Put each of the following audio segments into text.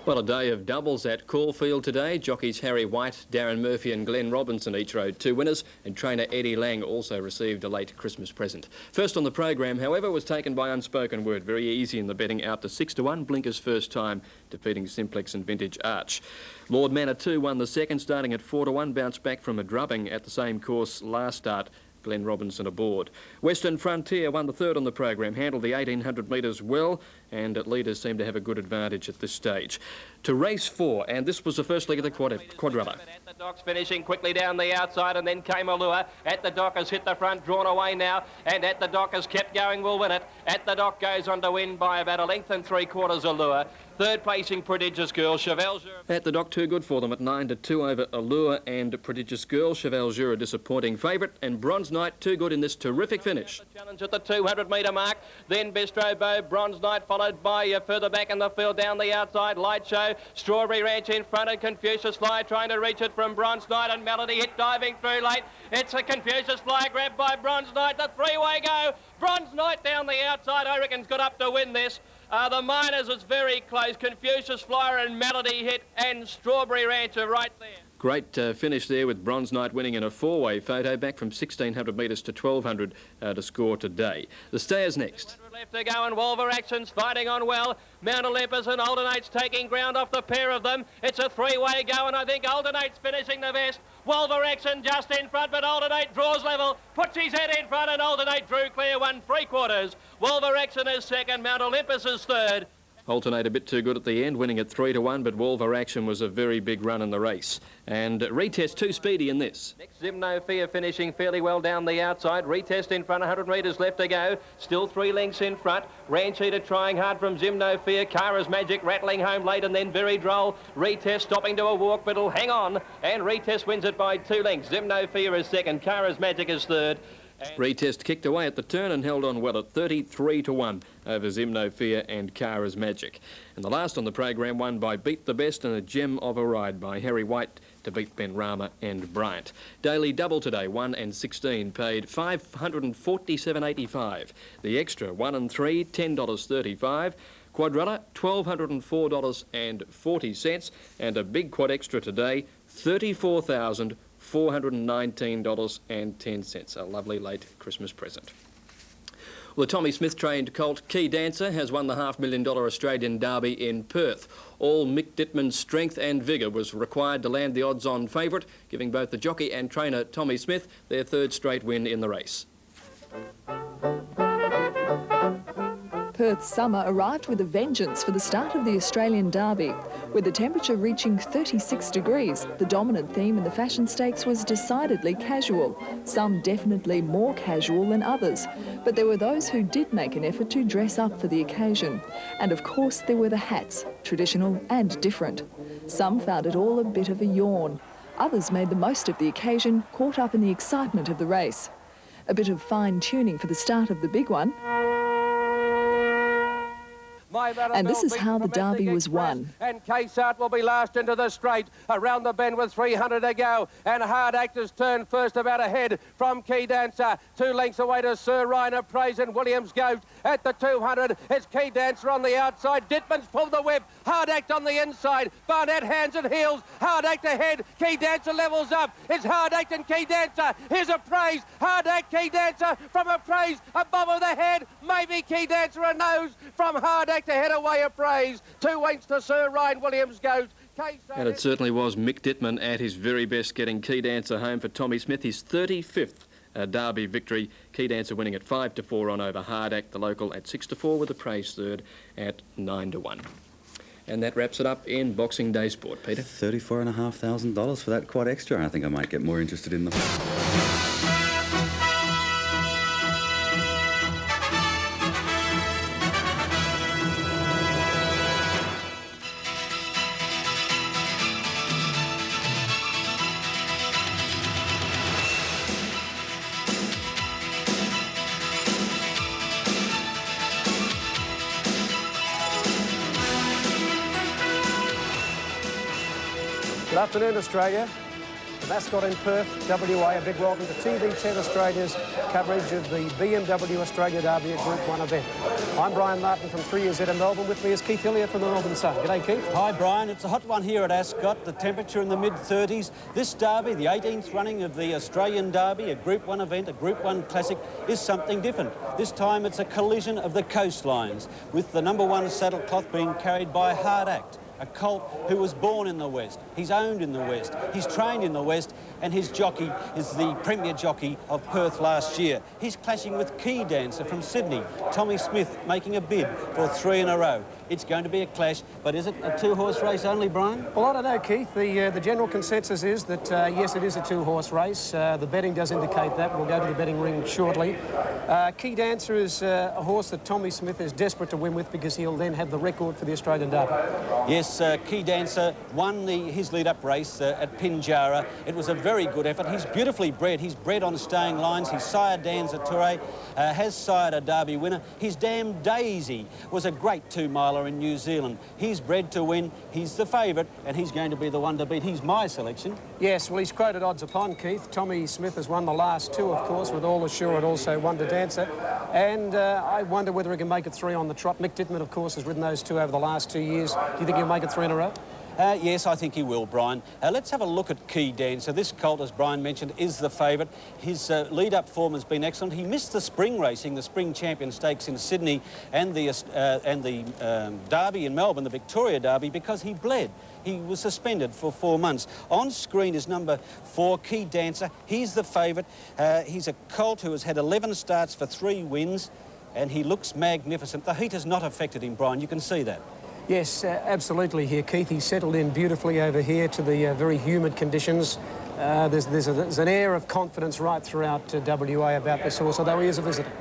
Well, a day of doubles at Caulfield today. Jockeys Harry White, Darren Murphy and Glenn Robinson each rode 2 winners, and trainer Eddie Lang also received a late Christmas present. First on the program, however, was taken by Unspoken Word. Very easy in the betting, out to 6-1. Blinker's first time defeating Simplex and Vintage Arch. Lord Manor 2 won the second, starting at 4-1, bounced back from a drubbing at the same course last start. Glenn Robinson aboard. Western Frontier won the third on the program, handled the 1800 metres well, and leaders seem to have a good advantage at this stage. To race 4, and this was the first leg of the quadrilla. At the Docks finishing quickly down the outside, and then came Allure. At the Dock has hit the front, drawn away now, and At the Dock has kept going, will win it. At the Dock goes on to win by about 1 3/4 lengths Allure. Third placing Prodigious Girl, Cheval Jure. At the Dock, too good for them at 9-2 over Allure and Prodigious Girl. Cheval Jure a disappointing favourite, and Bronze Knight too good in this terrific finish. The challenge at the 200 metre mark, then Bistro Bow, Bronze Knight followed by further back in the field down the outside, Light Show, Strawberry Ranch in front, and Confucius Fly trying to reach it from Bronze Knight, and Melody hit diving through late. It's a Confucius Fly grabbed by Bronze Knight, the three-way go. Bronze Knight down the outside, I reckon's got up to win this. The Miners is very close. Confucius Flyer and Melody hit, and Strawberry Ranch are right there. Great finish there with Bronze Knight winning in a 4-way photo, back from 1600 metres to 1200 to score today. The stayers next. Left to go, and Wolver Action's fighting on well. Mount Olympus and Aldernate's taking ground off the pair of them. It's a 3-way go, and I think Aldernate's finishing the best. Wolver Action just in front, but Aldernate draws level, puts his head in front, and Aldernate drew clear 1 3/4. Wolver Action is second, Mount Olympus is third. Alternate a bit too good at the end, winning at 3-1, but Wolver Action was a very big run in the race. And Retest too speedy in this. Next, Zimno Fear finishing fairly well down the outside. Retest in front, 100 metres left to go. Still 3 lengths in front. Ranch Eater trying hard from Zimno Fear. Cara's Magic rattling home late, and then Very Droll. Retest stopping to a walk, but it'll hang on. And Retest wins it by 2 lengths. Zimno Fear is second. Cara's Magic is third. Retest kicked away at the turn and held on well at 33-1 over Zimno Fear and Cara's Magic. And the last on the program won by Beat the Best, and a gem of a ride by Harry White to beat Ben Rama and Bryant. Daily double today, 1 and 16, paid $547.85. The extra 1 and 3, $10.35. Quadrilla, $1,204.40, and a big quad extra today, $34,419.10. A lovely late Christmas present. Well, the Tommy Smith trained colt Key Dancer has won the $500,000 Australian Derby in Perth. All Mick Dittman's strength and vigour was required to land the odds-on favourite, giving both the jockey and trainer Tommy Smith their third straight win in the race. Perth's summer arrived with a vengeance for the start of the Australian Derby. With the temperature reaching 36 degrees, the dominant theme in the Fashion Stakes was decidedly casual, some definitely more casual than others. But there were those who did make an effort to dress up for the occasion. And of course there were the hats, traditional and different. Some found it all a bit of a yawn. Others made the most of the occasion, caught up in the excitement of the race. A bit of fine-tuning for the start of the big one. And this is how the Derby was won. And K-Sart will be last into the straight, around the bend with 300 to go. And Hard Actors turn first, about ahead from Key Dancer. 2 lengths away to Sir Rhino Praise and Williams Ghost. At the 200, it's Key Dancer on the outside. Dittman's pulled the whip. Hard Act on the inside. Barnett hands and heels. Hard Act ahead. Key Dancer levels up. It's Hard Act and Key Dancer. Here's a Praise. Hard Act, Key Dancer from a Praise above of the head. Maybe Key Dancer a nose from Hard Act to head away a Praise. 2 lengths to Sir Ryan Williams goes. And it certainly was Mick Dittman at his very best, getting Key Dancer home for Tommy Smith, his 35th Derby victory. Key Dancer winning at 5-4 on over Hard Act, the local at 6-4, with the Praise third at 9-1. And that wraps it up in Boxing Day sport, Peter. $34,500 for that quad extra. I think I might get more interested in them. Good afternoon, Australia. the mascot in Perth, WA. A big welcome to TV10 Australia's coverage of the BMW Australia Derby, a Group 1 event. I'm Brian Martin from 3UZ in Melbourne. With me is Keith Hillier from the Melbourne Sun. G'day, Keith. Hi, Brian. It's a hot one here at Ascot. The temperature in the mid-30s. This Derby, the 18th running of the Australian Derby, a Group 1 event, a Group 1 classic, is something different. This time it's a collision of the coastlines, with the #1 saddlecloth being carried by Hard Act, a colt who was born in the West. He's owned in the West. He's trained in the West, and his jockey is the premier jockey of Perth last year. He's clashing with Key Dancer from Sydney, Tommy Smith, making a bid for 3 in a row. It's going to be a clash, but is it a 2-horse race only, Brian? Well, I don't know, Keith. The general consensus is that, yes, it is a 2-horse race. The betting does indicate that. We'll go to the betting ring shortly. Key Dancer is a horse that Tommy Smith is desperate to win with because he'll then have the record for the Australian Derby. Yes, Key Dancer won his lead-up race at Pinjarra. It was a very good effort. He's beautifully bred. He's bred on staying lines. His sire, Danza Toure, has sired a Derby winner. His Damn Daisy was a great 2-miler in New Zealand. He's bred to win. He's the favourite, and he's going to be the one to beat. He's my selection. Yes, well, he's quoted odds upon, Keith. Tommy Smith has won the last 2, of course, with All Assured also won to Dancer. And I wonder whether he can make it 3 on the trot. Mick Dittman, of course, has ridden those 2 over the last 2 years. Do you think he'll make it 3 in a row? Yes, I think he will, Brian. Let's have a look at Key Dancer. This colt, as Brian mentioned, is the favourite. His lead-up form has been excellent. He missed the spring racing, the Spring Champion Stakes in Sydney and the Derby in Melbourne, the Victoria Derby, because he bled. He was suspended for 4 months. On screen is number 4, Key Dancer. He's the favourite. He's a colt who has had 11 starts for 3 wins, and he looks magnificent. The heat has not affected him, Brian. You can see that. Yes, absolutely here, Keith. He's settled in beautifully over here to the very humid conditions. There's an air of confidence right throughout WA about this horse, although he is a visitor.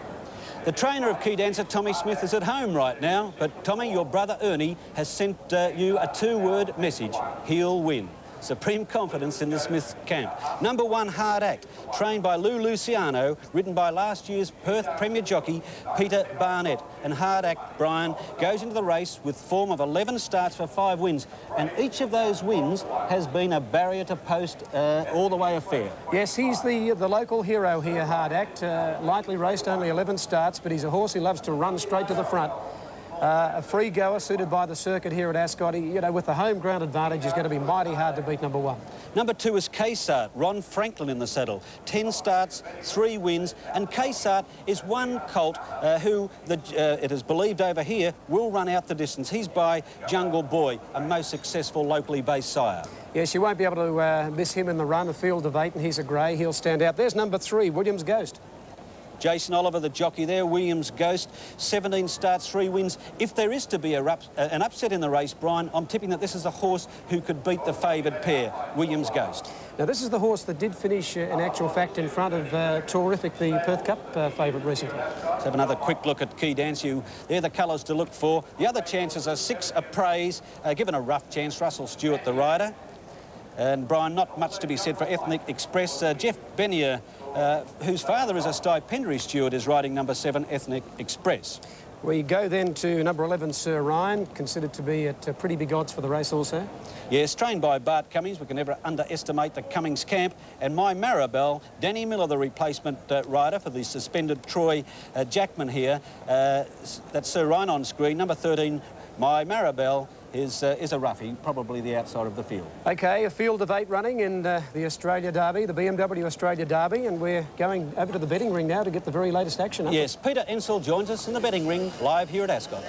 The trainer of Key Dancer, Tommy Smith, is at home right now, but Tommy, your brother Ernie, has sent you a 2-word message. He'll win. Supreme confidence in the Smith camp. #1, Hard Act, trained by Lou Luciano, ridden by last year's Perth Premier jockey, Peter Barnett. And Hard Act, Brian, goes into the race with form of 11 starts for 5 wins. And each of those wins has been a barrier to post all the way affair. Yes, he's the local hero here, Hard Act. Lightly raced, only 11 starts, but he's a horse who loves to run straight to the front. A free goer suited by the circuit here at Ascot. You know, with the home ground advantage, he's going to be mighty hard to beat #1. #2 is K-Sart, Ron Franklin in the saddle. 10 starts, 3 wins, and K-Sart is one colt who, it is believed over here, will run out the distance. He's by Jungle Boy, a most successful locally based sire. Yes, you won't be able to miss him in the run, a field of 8, and he's a grey. He'll stand out. There's #3, Williams Ghost. Jason Oliver, the jockey there, Williams Ghost, 17 starts, 3 wins. If there is to be an upset in the race, Brian, I'm tipping that this is a horse who could beat the favoured pair, Williams Ghost. Now, this is the horse that did finish, in actual fact, in front of Terrific, the Perth Cup favourite recently. Let's have another quick look at Key Dancer. They're the colours to look for. The other chances are 6 Appraise, given a rough chance, Russell Stewart, the rider. And, Brian, not much to be said for Ethnic Express. Jeff Bennier, whose father is a stipendiary steward, is riding #7, Ethnic Express. We go then to #11, Sir Ryan, considered to be at pretty big odds for the race also. Yes, trained by Bart Cummings. We can never underestimate the Cummings camp. And My Maribel, Danny Miller, the replacement rider for the suspended Troy Jackman here. That's Sir Ryan on screen. #13, My Maribel, is a roughie, probably the outside of the field. OK, a field of 8 running in the Australia Derby, the BMW Australia Derby, and we're going over to the betting ring now to get the very latest action. Yes, Peter Ensel joins us in the betting ring, live here at Ascot.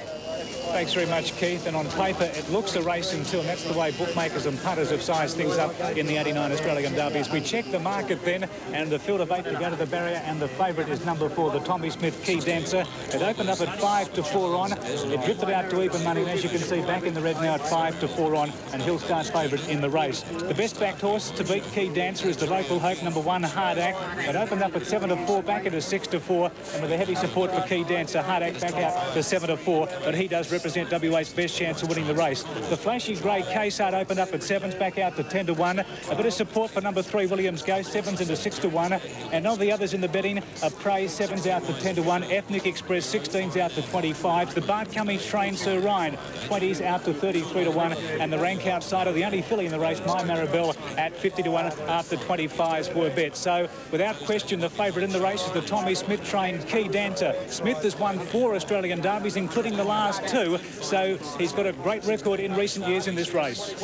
Thanks very much, Keith. And on paper, it looks a race in 2, and that's the way bookmakers and punters have sized things up in the 89 Australian Derbies. We check the market then, and the field of 8 to go to the barrier, and the favourite is #4, the Tommy Smith Key Dancer. It opened up at 5 to 4 on. It drifted out to even money, and as you can see, back in the red now at 5 to 4 on, and he'll start favourite in the race. The best backed horse to beat Key Dancer is the local hope, #1, Hard Act. It opened up at 7 to 4, back into 6 to 4, and with a heavy support for Key Dancer, Hard Act back out to 7 to 4, but he does represent represent WA's best chance of winning the race. The flashy grey K-Sart opened up at 7s, back out to 10-1. A bit of support for number 3, Williams Ghost, 7s into 6-1. And of the others in the betting, Praise, 7s out to 10-1. Ethnic Express, 16s out to 25s. The Bart Cummings trained Sir Ryan, 20s out to 33-1. And the rank outsider, the only filly in the race, My Maribel, at 50-1 after 25s were bet. So, without question, the favourite in the race is the Tommy Smith trained Key Dancer. Smith has won 4 Australian derbies, including the last 2, so he's got a great record in recent years in this race.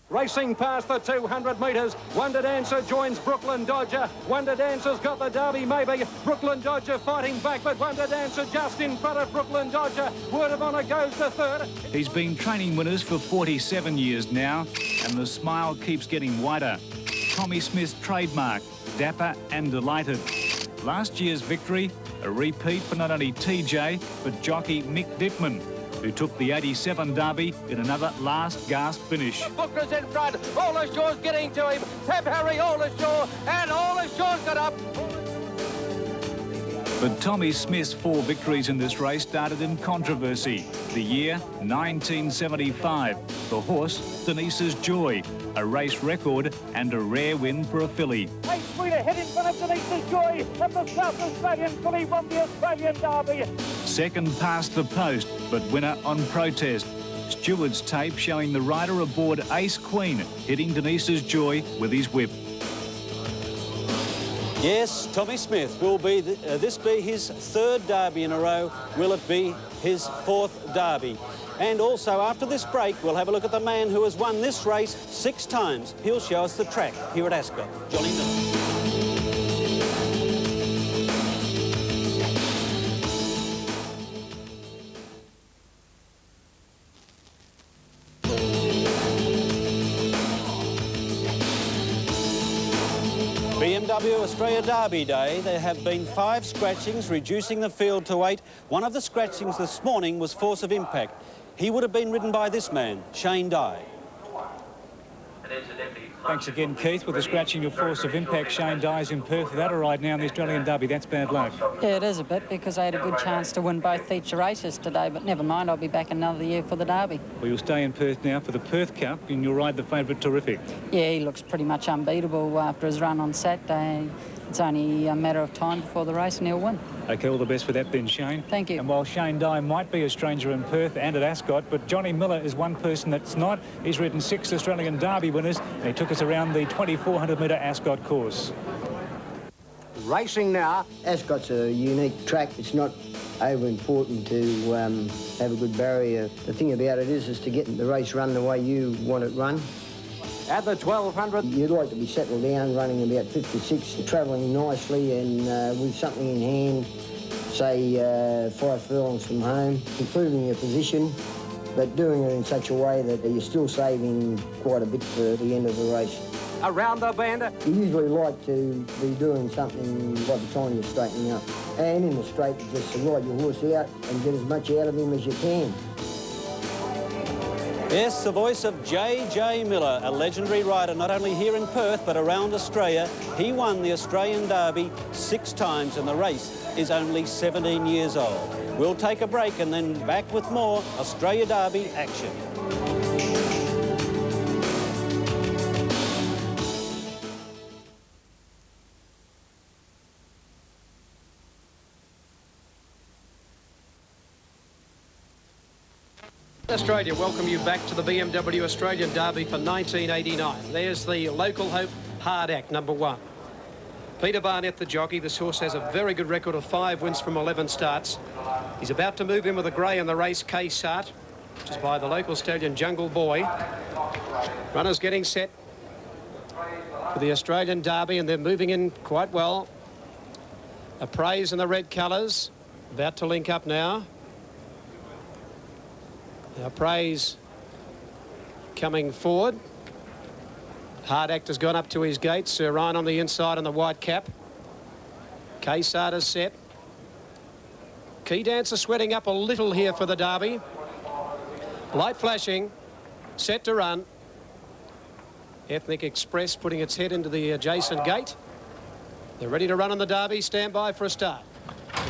Racing past the 200 metres, Wonder Dancer joins Brooklyn Dodger. Wonder Dancer's got the derby, maybe. Brooklyn Dodger fighting back, but Wonder Dancer just in front of Brooklyn Dodger. Word of Honour goes to 3rd. He's been training winners for 47 years now, and the smile keeps getting wider. Tommy Smith's trademark, dapper and delighted. Last year's victory, a repeat for not only TJ, but jockey Mick Dittman, who took the 87 derby in another last gasp finish. Booker's in front, Aldershaw's getting to him. Tap Harry Aldershaw, and Aldershaw's got up. But Tommy Smith's 4 victories in this race started in controversy. The year, 1975. The horse, Denise's Joy. A race record and a rare win for a filly. 8 feet ahead in front of Denise's Joy, and the South Australian filly won the Australian Derby. Second past the post, but winner on protest. Stewart's tape showing the rider aboard Ace Queen hitting Denise's Joy with his whip. Yes, Tommy Smith will be, this be his 3rd derby in a row. Will it be his 4th derby? And also, after this break, we'll have a look at the man who has won this race 6 times. He'll show us the track here at Ascot. Johnny Miller. BMW Australia Derby Day. There have been 5 scratchings, reducing the field to 8. One of the scratchings this morning was Force of Impact. He would have been ridden by this man, Shane Dye. Thanks again, Keith. With the scratching of Force of Impact, Shane Dye's in Perth without a ride now in the Australian Derby. That's bad luck. Yeah, it is a bit, because I had a good chance to win both feature races today, but never mind, I'll be back another year for the Derby. Well, you'll stay in Perth now for the Perth Cup, and you'll ride the favourite Terrific. Yeah, he looks pretty much unbeatable after his run on Saturday. It's only a matter of time before the race and he'll win. OK, all the best for that then, Shane. Thank you. And while Shane Dye might be a stranger in Perth and at Ascot, but Johnny Miller is one person that's not. He's ridden 6 Australian Derby winners, and he took us around the 2,400-metre Ascot course. Racing now. Ascot's a unique track. It's not over important to have a good barrier. The thing about it is to get the race run the way you want it run. At the 1,200. You'd like to be settled down, running about 56, travelling nicely and with something in hand, say 5 furlongs from home, improving your position, but doing it in such a way that you're still saving quite a bit for the end of the race. Around the bend. You usually like to be doing something by the time you're straightening up. And in the straight, just to ride your horse out and get as much out of him as you can. Yes, the voice of J.J. Miller, a legendary rider not only here in Perth but around Australia. He won the Australian Derby 6 times and the race is only 17 years old. We'll take a break and then back with more Australia Derby action. Australia welcome you back to the BMW Australian Derby for 1989. There's the local hope, Hard Act, number 1. Peter Barnett, the jockey. This horse has a very good record of 5 wins from 11 starts. He's about to move in with a grey in the race, K-Sart, which is by the local stallion, Jungle Boy. Runners getting set for the Australian Derby, and they're moving in quite well. A Praise in the red colours, about to link up now. Now Praise coming forward. Hard Act has gone up to his gate. Sir Ryan on the inside in the white cap. K-Sart is set. Key Dancer sweating up a little here for the Derby. Light flashing, set to run. Ethnic Express putting its head into the adjacent gate. They're ready to run on the Derby. Stand by for a start.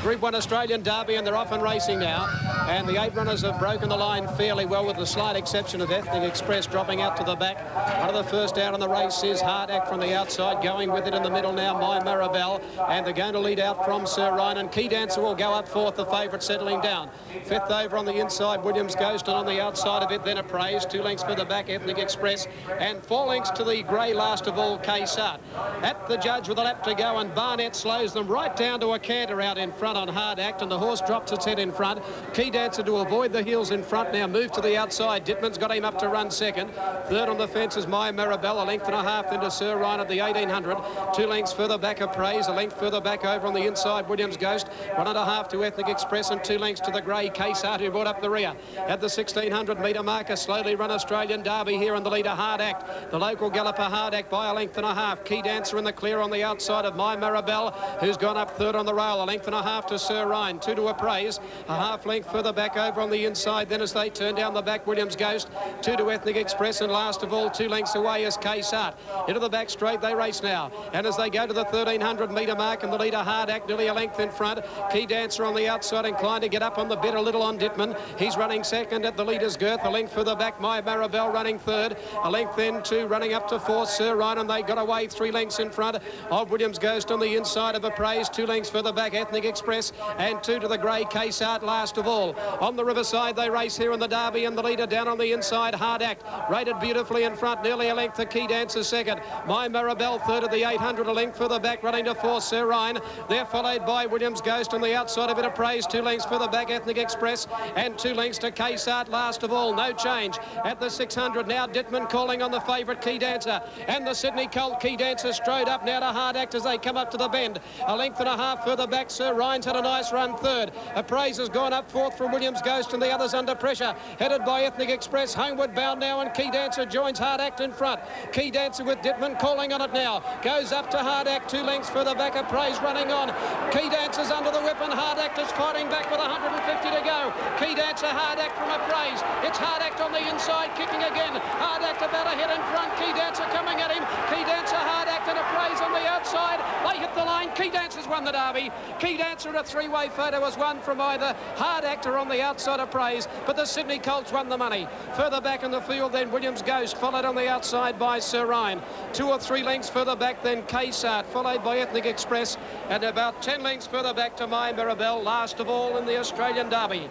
Group 1 Australian Derby, and they're off and racing now. And the 8 runners have broken the line fairly well, with the slight exception of Ethnic Express dropping out to the back. One of the first out on the race is Hard Act from the outside, going with it in the middle now, My Maribel, and they're going to lead out from Sir Ryan, and Key Dancer will go up fourth, the favourite settling down. Fifth over on the inside, Williams Ghost, and on the outside of it, then Appraise. 2 lengths further back, Ethnic Express, and 4 lengths to the grey last of all, K-Sart. At the judge with a lap to go, and Barnett slows them right down to a canter out in front on Hard Act, and the horse drops its head in front. Key Dancer to avoid the heels in front now, move to the outside. Dittman's got him up to run second. Third on the fence is My Maribel, a length and a half then to Sir Ryan at the 1800. 2 lengths further back, Appraise, a length further back over on the inside, Williams Ghost. 1.5 to Ethnic Express, and 2 lengths to the grey K-Sart, who brought up the rear. At the 1600 metre marker, slowly run Australian Derby here, and the leader Hard Act. The local galloper Hard Act by a length and a half. Key Dancer in the clear on the outside of My Maribel, who's gone up third on the rail. A length and a half to Sir Ryan. 2 to Appraise. A half length further back over on the inside. Then as they turn down the back, Williams Ghost. 2 to Ethnic Express, and last of all, 2 lengths away is K-Sart. Into the back straight they race now. And as they go to the 1300 metre mark, and the leader Hard Act nearly a length in front. Key Dancer on the outside, inclined to get up on the bit a little on Dittman. He's running second at the leader's girth. A length further back, My Maribel running third. A length then to running up to fourth, Sir Ryan, and they got away 3 lengths in front of Williams Ghost on the inside of Appraise. 2 lengths further back, Ethnic Express, and 2 to the grey K-Sart last of all. On the riverside they race here in the Derby, and the leader down on the inside, Hard Act, rated beautifully in front, nearly a length to Key Dancer second. My Maribel third at the 800, a length further back, running to fourth, Sir Ryan. They're followed by Williams Ghost on the outside of it, Appraise. 2 lengths further back, Ethnic Express, and 2 lengths to K-Sart last of all. No change at the 600 now. Dittman calling on the favourite Key Dancer, and the Sydney Colt Key Dancer strode up now to Hard Act as they come up to the bend. A length and a half further back, Sir Ryan's had a nice run third. Appraise has gone up fourth from Williams Ghost, and the others under pressure, headed by Ethnic Express. Homeward bound now, and Key Dancer joins Hard Act in front. Key Dancer with Dittman calling on it now, goes up to Hard Act. 2 lengths further back, Appraise running on. Key Dancer's under the whip, and Hard Act is fighting back with 150 to go. Key Dancer, Hard Act from Appraise. It's Hard Act on the inside, kicking again. Hard Act about a head in front. Key Dancer coming at him. Key Dancer, Hard Act, and Appraise on the outside. They hit the line. Key Dancer's won the Derby. Key Dancer in a 3-way photo has won from either Hard Act or on the outside Appraise, but the Sydney Colts won the money. Further back in the field then Williams Ghost, followed on the outside by Sir Ryan. 2 or 3 lengths further back then K-Sart, followed by Ethnic Express, and about 10 lengths further back to My Maribel, last of all in the Australian Derby.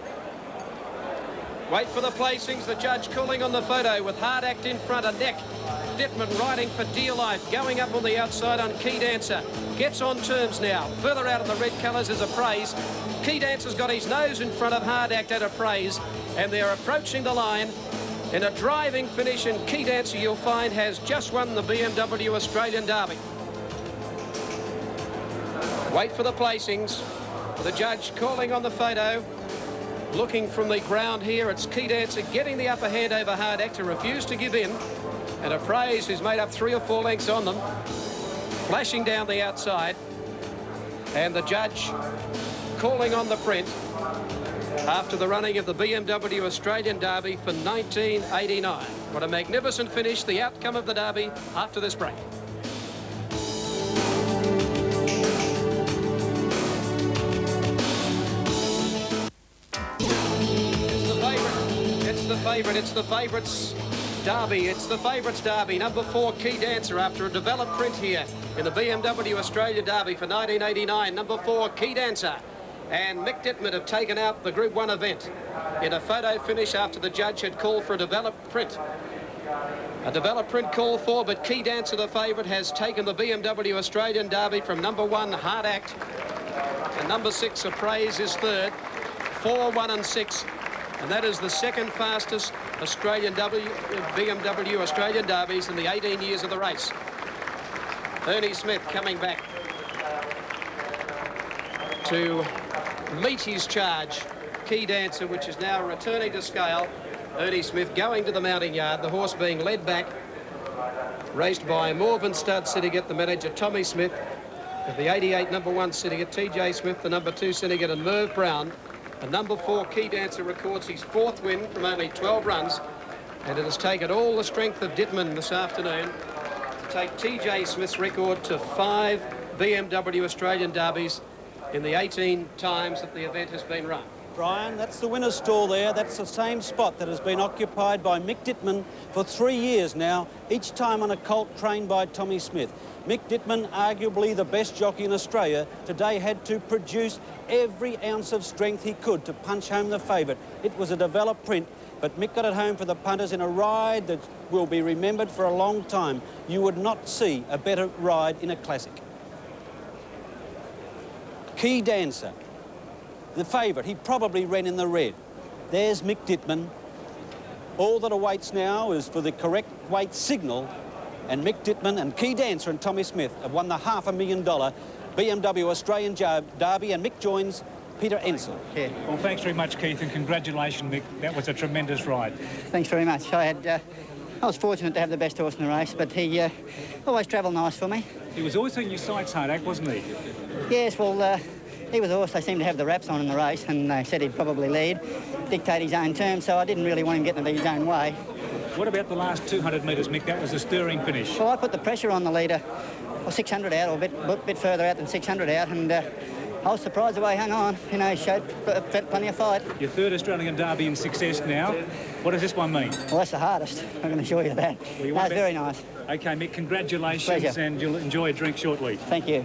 Wait for the placings, the judge calling on the photo with Hard Act in front, a neck. Dittman riding for dear life, going up on the outside on Key Dancer. Gets on terms now. Further out in the red colours is Appraise. Key Dancer's got his nose in front of Hard Act at Appraise, and they're approaching the line in a driving finish, and Key Dancer, you'll find, has just won the BMW Australian Derby. Wait for the placings. The judge calling on the photo. Looking from the ground here, it's Key Dancer getting the upper hand over Hard Act, to refuse to give in. And Appraise, who's made up 3 or 4 lengths on them, flashing down the outside. And the judge calling on the print after the running of the BMW Australian Derby for 1989. What a magnificent finish, the outcome of the Derby after this break. It's the favourites Derby. It's the favourites Derby. Number 4, Key Dancer, after a developed print here in the BMW Australia Derby for 1989. Number 4, Key Dancer. And Mick Dittman have taken out the Group 1 event in a photo finish after the judge had called for a developed print. A developed print called for, but Key Dancer, the favourite, has taken the BMW Australian Derby from number 1, Hard Act. And number 6, Appraise, is third. 4, 1 and 6. And that is the second fastest BMW Australian Derbies in the 18 years of the race. Ernie Smith coming back to meet his charge. Key Dancer, which is now returning to scale. Ernie Smith going to the mounting yard, the horse being led back, raced by Morven Stud Syndicate, the manager Tommy Smith, of the 88 number 1 Syndicate, TJ Smith, the number 2 Syndicate, and Merv Brown. And number 4, Key Dancer, records his 4th win from only 12 runs. And it has taken all the strength of Dittman this afternoon to take TJ Smith's record to 5 BMW Australian Derbies in the 18 times that the event has been run. Brian, that's the winner's stall there. That's the same spot that has been occupied by Mick Dittman for 3 years now, each time on a colt trained by Tommy Smith. Mick Dittman, arguably the best jockey in Australia, today had to produce every ounce of strength he could to punch home the favourite. It was a developed print, but Mick got it home for the punters in a ride that will be remembered for a long time. You would not see a better ride in a classic. Key Dancer, the favourite, he probably ran in the red. There's Mick Dittman. All that awaits now is for the correct weight signal, and Mick Dittman and Key Dancer and Tommy Smith have won the $500,000 BMW Australian Derby, and Mick joins Peter Ensel. Yeah. Well, thanks very much, Keith, and congratulations, Mick. That was a tremendous ride. Thanks very much. I was fortunate to have the best horse in the race, but he always travelled nice for me. He was always in your sights, Hard Act, wasn't he? Yes, well, he was a horse they seemed to have the wraps on in the race, and they said he'd probably lead, dictate his own terms, so I didn't really want him getting into his own way. What about the last 200 metres, Mick? That was a stirring finish. Well, I put the pressure on the leader, or 600 out, or a bit further out than 600 out, and I was surprised the way he hung on. You know, he showed plenty of fight. Your third Australian Derby in success now. What does this one mean? Well, that's the hardest, I can assure you that. Well, That's very nice. OK, Mick, congratulations. Pleasure. And you'll enjoy a drink shortly. Thank you.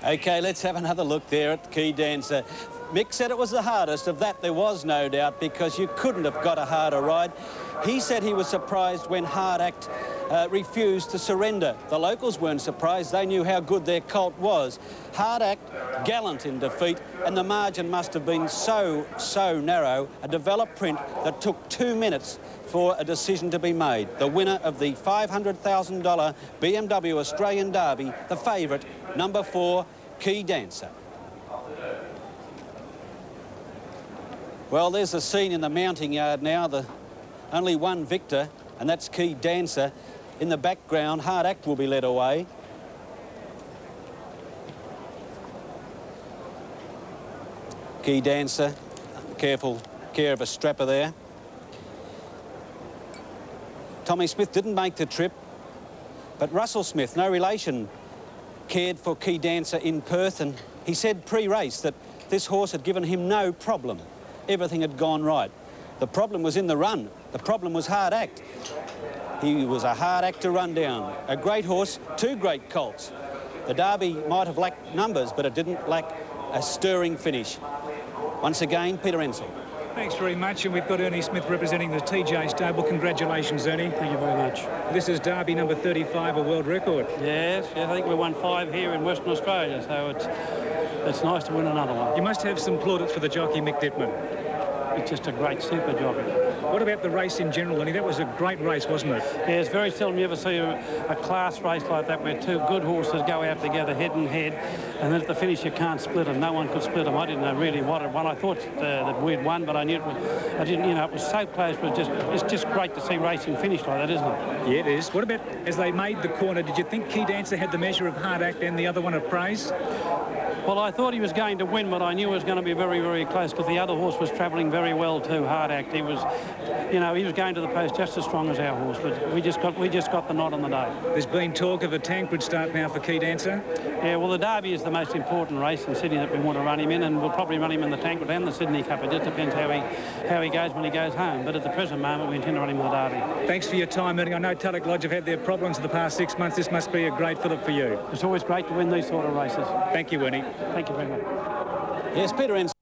OK, let's have another look there at Key Dancer. Mick said it was the hardest. Of that there was no doubt, because you couldn't have got a harder ride. He said he was surprised when Hard Act refused to surrender. The locals weren't surprised. They knew how good their colt was. Hard Act, gallant in defeat, and the margin must have been so narrow, a developed print that took 2 minutes for a decision to be made. The winner of the $500,000 BMW Australian Derby, the favourite, number 4, Key Dancer. Well, there's a scene in the mounting yard now. Only one victor, and that's Key Dancer. In the background, Hard Act will be led away. Key Dancer, careful care of a strapper there. Tommy Smith didn't make the trip, but Russell Smith, no relation, cared for Key Dancer in Perth, and he said pre-race that this horse had given him no problem. Everything had gone right. The problem was in the run. The problem was Hard Act. He was a hard act to run down. A great horse, 2 great colts. The Derby might have lacked numbers, but it didn't lack a stirring finish. Once again, Peter Ensel. Thanks very much, and we've got Ernie Smith representing the TJ stable. Congratulations, Ernie. Thank you very much. This is Derby number 35, a world record. Yes, I think we won 5 here in Western Australia, so it's nice to win another one. You must have some plaudits for the jockey, Mick Dittman. It's just a great super jockey. What about the race in general, Ernie? That was a great race, wasn't it? Yeah, it's very seldom you ever see a class race like that where 2 good horses go out together head and head, and then at the finish you can't split them. No one could split them. I didn't know really what it won. I thought that we'd won, but I knew I didn't. You know, it was so close. But it's just great to see racing finish like that, isn't it? Yeah, it is. What about as they made the corner? Did you think Key Dancer had the measure of Hard Act and the other one of Praise? Well, I thought he was going to win, but I knew it was going to be very, very close because the other horse was travelling very well too. Hard Act. He was, you know, he was going to the post just as strong as our horse, but we just got the nod on the day. There's been talk of a Tancred start now for Key Dancer. Yeah, well, the Derby is the most important race in Sydney that we want to run him in, and we'll probably run him in the Tancred and the Sydney Cup. It just depends how he goes when he goes home. But at the present moment, we intend to run him in the Derby. Thanks for your time, Ernie. I know Tulloch Lodge have had their problems in the past 6 months. This must be a great fillip for you. It's always great to win these sort of races. Thank you, Ernie. Thank you very much. Yes, Peter Ensel.